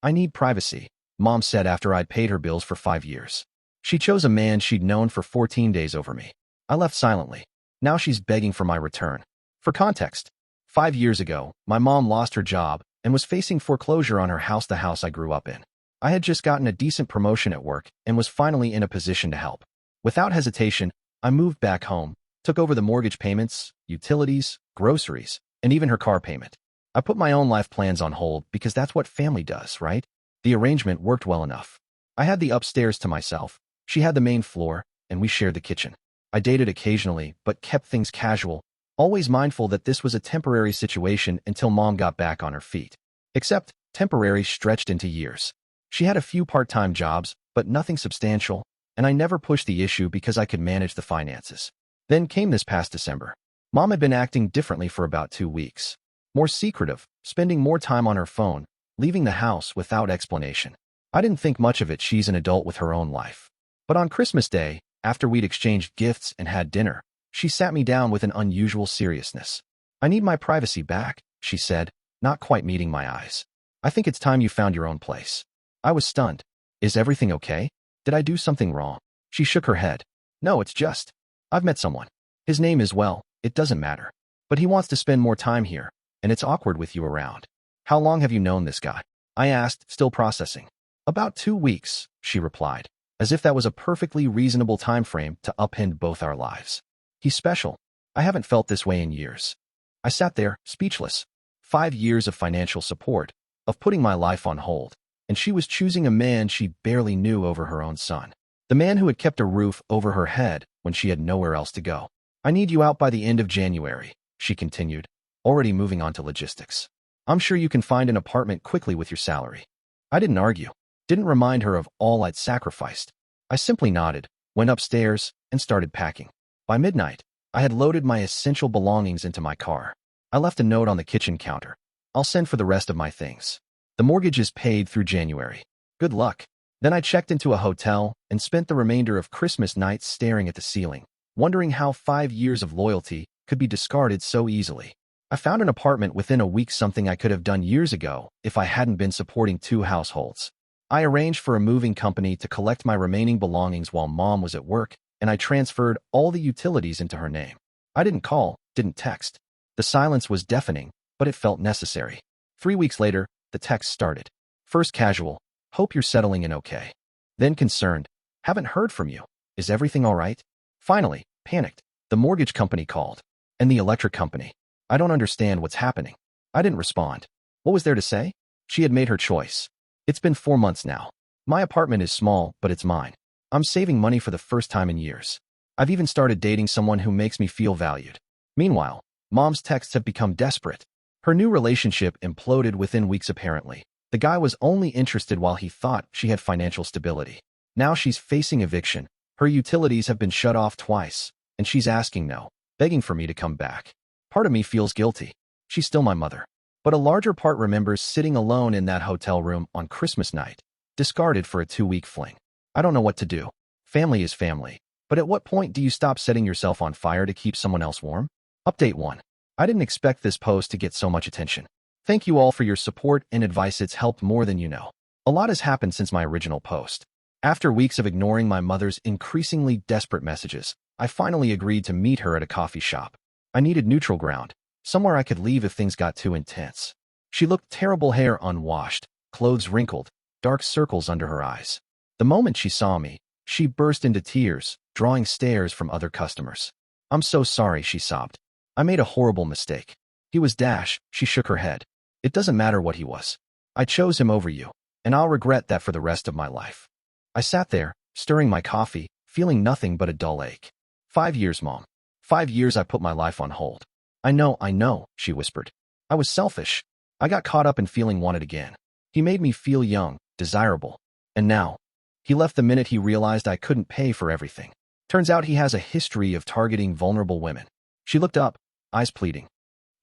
I need privacy, Mom said after I'd paid her bills for 5 years. She chose a man she'd known for 14 days over me. I left silently. Now she's begging for my return. For context, 5 years ago, my mom lost her job and was facing foreclosure on her house, the house I grew up in. I had just gotten a decent promotion at work and was finally in a position to help. Without hesitation, I moved back home, took over the mortgage payments, utilities, groceries, and even her car payment. I put my own life plans on hold because that's what family does, right? The arrangement worked well enough. I had the upstairs to myself, she had the main floor, and we shared the kitchen. I dated occasionally, but kept things casual, always mindful that this was a temporary situation until Mom got back on her feet. Except, temporary stretched into years. She had a few part-time jobs, but nothing substantial, and I never pushed the issue because I could manage the finances. Then came this past December. Mom had been acting differently for about 2 weeks. More secretive, spending more time on her phone, leaving the house without explanation. I didn't think much of it, she's an adult with her own life. But on Christmas Day, after we'd exchanged gifts and had dinner, she sat me down with an unusual seriousness. "I need my privacy back," she said, not quite meeting my eyes. "I think it's time you found your own place." I was stunned. "Is everything okay? Did I do something wrong?" She shook her head. "No, it's just, I've met someone. His name is, well, it doesn't matter. But he wants to spend more time here, and it's awkward with you around." "How long have you known this guy?" I asked, still processing. "About 2 weeks," she replied, as if that was a perfectly reasonable time frame to upend both our lives. "He's special. I haven't felt this way in years." I sat there, speechless. 5 years of financial support, of putting my life on hold, and she was choosing a man she barely knew over her own son. The man who had kept a roof over her head when she had nowhere else to go. "I need you out by the end of January," she continued, already moving on to logistics. "I'm sure you can find an apartment quickly with your salary." I didn't argue, didn't remind her of all I'd sacrificed. I simply nodded, went upstairs, and started packing. By midnight, I had loaded my essential belongings into my car. I left a note on the kitchen counter. "I'll send for the rest of my things. The mortgage is paid through January. Good luck." Then I checked into a hotel and spent the remainder of Christmas nights staring at the ceiling, wondering how 5 years of loyalty could be discarded so easily. I found an apartment within a week, something I could have done years ago if I hadn't been supporting 2 households. I arranged for a moving company to collect my remaining belongings while Mom was at work, and I transferred all the utilities into her name. I didn't call, didn't text. The silence was deafening, but it felt necessary. 3 weeks later, the text started. First casual, "Hope you're settling in okay." Then concerned, "Haven't heard from you. Is everything all right?" Finally, panicked, the mortgage company called. And the electric company. "I don't understand what's happening." I didn't respond. What was there to say? She had made her choice. It's been 4 months now. My apartment is small, but it's mine. I'm saving money for the first time in years. I've even started dating someone who makes me feel valued. Meanwhile, Mom's texts have become desperate. Her new relationship imploded within weeks apparently. The guy was only interested while he thought she had financial stability. Now she's facing eviction. Her utilities have been shut off twice, and she's asking no, begging for me to come back. Part of me feels guilty. She's still my mother. But a larger part remembers sitting alone in that hotel room on Christmas night, discarded for a 2-week fling. I don't know what to do. Family is family. But at what point do you stop setting yourself on fire to keep someone else warm? Update 1. I didn't expect this post to get so much attention. Thank you all for your support and advice. It's helped more than you know. A lot has happened since my original post. After weeks of ignoring my mother's increasingly desperate messages, I finally agreed to meet her at a coffee shop. I needed neutral ground, somewhere I could leave if things got too intense. She looked terrible, hair unwashed, clothes wrinkled, dark circles under her eyes. The moment she saw me, she burst into tears, drawing stares from other customers. "I'm so sorry," she sobbed. "I made a horrible mistake." "He was Dash," she shook her head. "It doesn't matter what he was. I chose him over you, and I'll regret that for the rest of my life." I sat there, stirring my coffee, feeling nothing but a dull ache. 5 years, Mom. 5 years I put my life on hold. I know, she whispered. "I was selfish. I got caught up in feeling wanted again. He made me feel young, desirable. And now, he left the minute he realized I couldn't pay for everything. Turns out he has a history of targeting vulnerable women." She looked up, eyes pleading.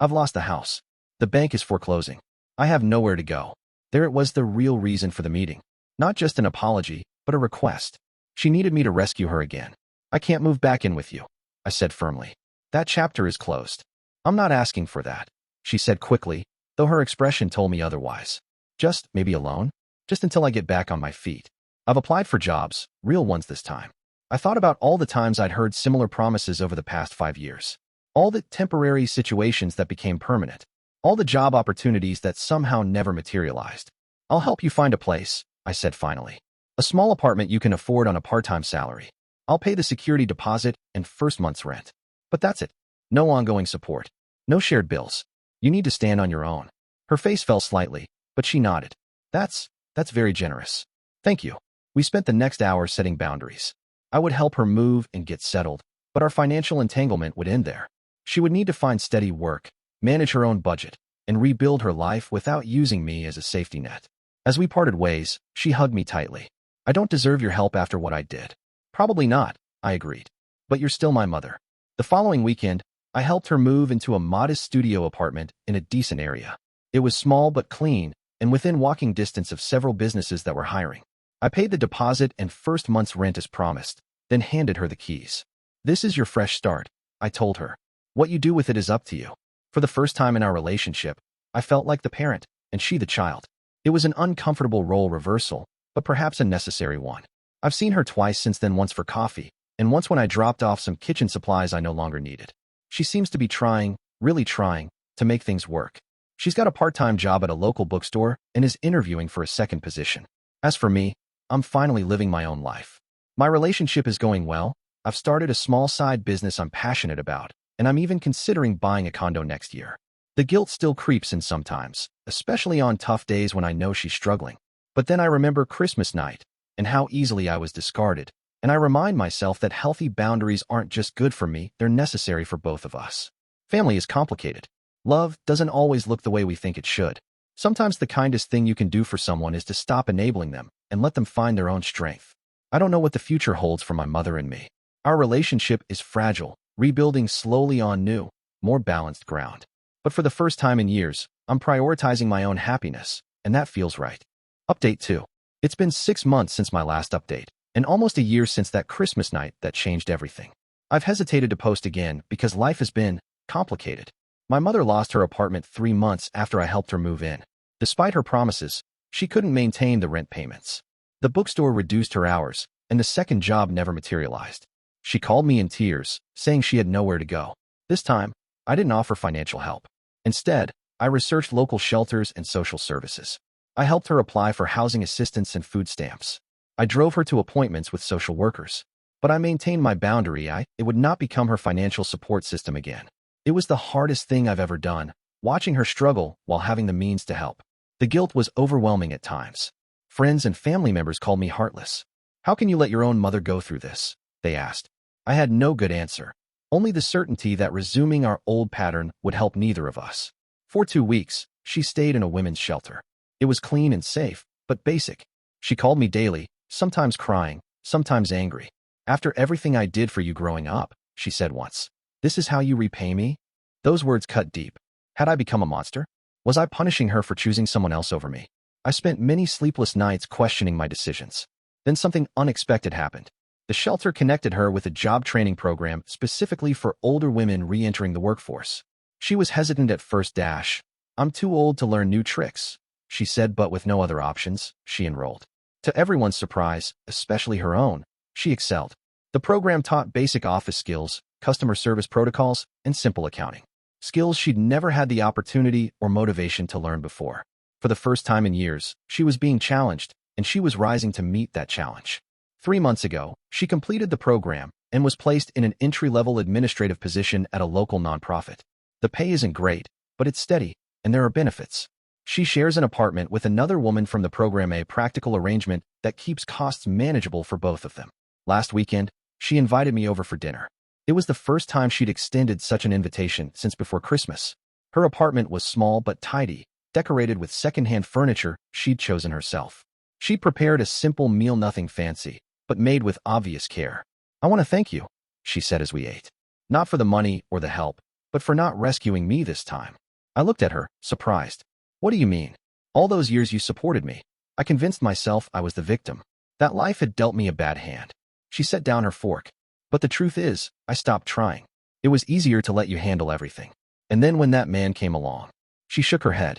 "I've lost the house. The bank is foreclosing. I have nowhere to go." There it was, the real reason for the meeting. Not just an apology, but a request. She needed me to rescue her again. "I can't move back in with you," I said firmly. "That chapter is closed." "I'm not asking for that," she said quickly, though her expression told me otherwise. "Just maybe alone?" just until I get back on my feet. I've applied for jobs, real ones this time. I thought about all the times I'd heard similar promises over the past 5 years. All the temporary situations that became permanent. All the job opportunities that somehow never materialized. I'll help you find a place, I said finally. A small apartment you can afford on a part-time salary. I'll pay the security deposit and first month's rent. But that's it. No ongoing support. No shared bills. You need to stand on your own. Her face fell slightly, but she nodded. That's very generous. Thank you. We spent the next hour setting boundaries. I would help her move and get settled, but our financial entanglement would end there. She would need to find steady work, manage her own budget, and rebuild her life without using me as a safety net. As we parted ways, she hugged me tightly. I don't deserve your help after what I did. Probably not, I agreed. But you're still my mother. The following weekend, I helped her move into a modest studio apartment in a decent area. It was small but clean, and within walking distance of several businesses that were hiring. I paid the deposit and first month's rent as promised, then handed her the keys. This is your fresh start, I told her. What you do with it is up to you. For the first time in our relationship, I felt like the parent, and she the child. It was an uncomfortable role reversal, but perhaps a necessary one. I've seen her twice since then, once for coffee, and once when I dropped off some kitchen supplies I no longer needed. She seems to be trying, really trying, to make things work. She's got a part-time job at a local bookstore and is interviewing for a second position. As for me, I'm finally living my own life. My relationship is going well. I've started a small side business I'm passionate about, and I'm even considering buying a condo next year. The guilt still creeps in sometimes, especially on tough days when I know she's struggling. But then I remember Christmas night and how easily I was discarded, and I remind myself that healthy boundaries aren't just good for me, they're necessary for both of us. Family is complicated. Love doesn't always look the way we think it should. Sometimes the kindest thing you can do for someone is to stop enabling them and let them find their own strength. I don't know what the future holds for my mother and me. Our relationship is fragile, rebuilding slowly on new, more balanced ground. But for the first time in years, I'm prioritizing my own happiness, and that feels right. Update 2. It's been 6 months since my last update, and almost a year since that Christmas night that changed everything. I've hesitated to post again because life has been complicated. My mother lost her apartment 3 months after I helped her move in. Despite her promises, she couldn't maintain the rent payments. The bookstore reduced her hours, and the second job never materialized. She called me in tears, saying she had nowhere to go. This time, I didn't offer financial help. Instead, I researched local shelters and social services. I helped her apply for housing assistance and food stamps. I drove her to appointments with social workers. But I maintained my boundary. It would not become her financial support system again. It was the hardest thing I've ever done, watching her struggle while having the means to help. The guilt was overwhelming at times. Friends and family members called me heartless. How can you let your own mother go through this? They asked. I had no good answer, only the certainty that resuming our old pattern would help neither of us. For 2 weeks, she stayed in a women's shelter. It was clean and safe, but basic. She called me daily, sometimes crying, sometimes angry. After everything I did for you growing up, she said once. This is how you repay me? Those words cut deep. Had I become a monster? Was I punishing her for choosing someone else over me? I spent many sleepless nights questioning my decisions. Then something unexpected happened. The shelter connected her with a job training program specifically for older women re-entering the workforce. She was hesitant at first. I'm too old to learn new tricks, she said, but with no other options, she enrolled. To everyone's surprise, especially her own, she excelled. The program taught basic office skills, customer service protocols, and simple accounting. Skills she'd never had the opportunity or motivation to learn before. For the first time in years, she was being challenged, and she was rising to meet that challenge. 3 months ago, she completed the program and was placed in an entry-level administrative position at a local nonprofit. The pay isn't great, but it's steady, and there are benefits. She shares an apartment with another woman from the program, a practical arrangement that keeps costs manageable for both of them. Last weekend, she invited me over for dinner. It was the first time she'd extended such an invitation since before Christmas. Her apartment was small but tidy, decorated with secondhand furniture she'd chosen herself. She prepared a simple meal, nothing fancy, but made with obvious care. I want to thank you, she said as we ate. Not for the money or the help, but for not rescuing me this time. I looked at her, surprised. What do you mean? All those years you supported me. I convinced myself I was the victim, that life had dealt me a bad hand. She set down her fork. But the truth is, I stopped trying. It was easier to let you handle everything. And then when that man came along, she shook her head.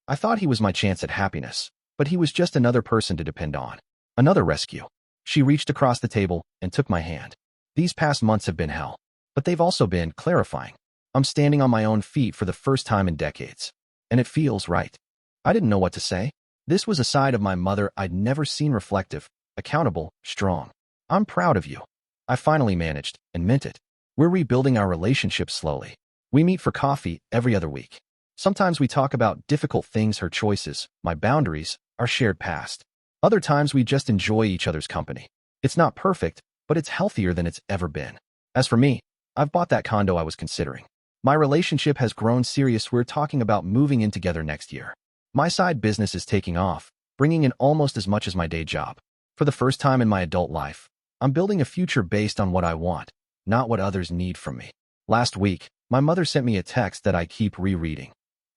I thought he was my chance at happiness. but he was just another person to depend on. Another rescue. She reached across the table and took my hand. These past months have been hell, but they've also been clarifying. I'm standing on my own feet for the first time in decades, and it feels right. I didn't know what to say. This was a side of my mother I'd never seen: reflective, accountable, strong. I'm proud of you. I finally managed, and meant it. We're rebuilding our relationship slowly. We meet for coffee every other week. Sometimes we talk about difficult things: her choices, my boundaries, our shared past. Other times we just enjoy each other's company. It's not perfect, but it's healthier than it's ever been. As for me, I've bought that condo I was considering. My relationship has grown serious. We're talking about moving in together next year. My side business is taking off, bringing in almost as much as my day job. For the first time in my adult life, I'm building a future based on what I want, not what others need from me. Last week, my mother sent me a text that I keep rereading.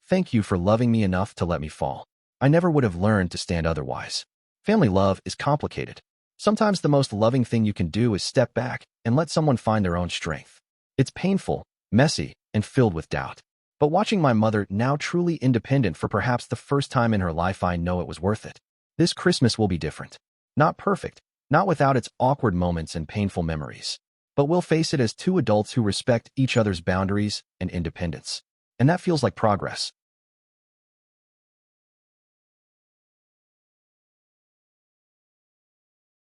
Thank you for loving me enough to let me fall. I never would have learned to stand otherwise. Family love is complicated. Sometimes the most loving thing you can do is step back and let someone find their own strength. It's painful, messy, and filled with doubt. But watching my mother now truly independent for perhaps the first time in her life, I know it was worth it. This Christmas will be different. Not perfect, not without its awkward moments and painful memories. But we'll face it as two adults who respect each other's boundaries and independence. And that feels like progress.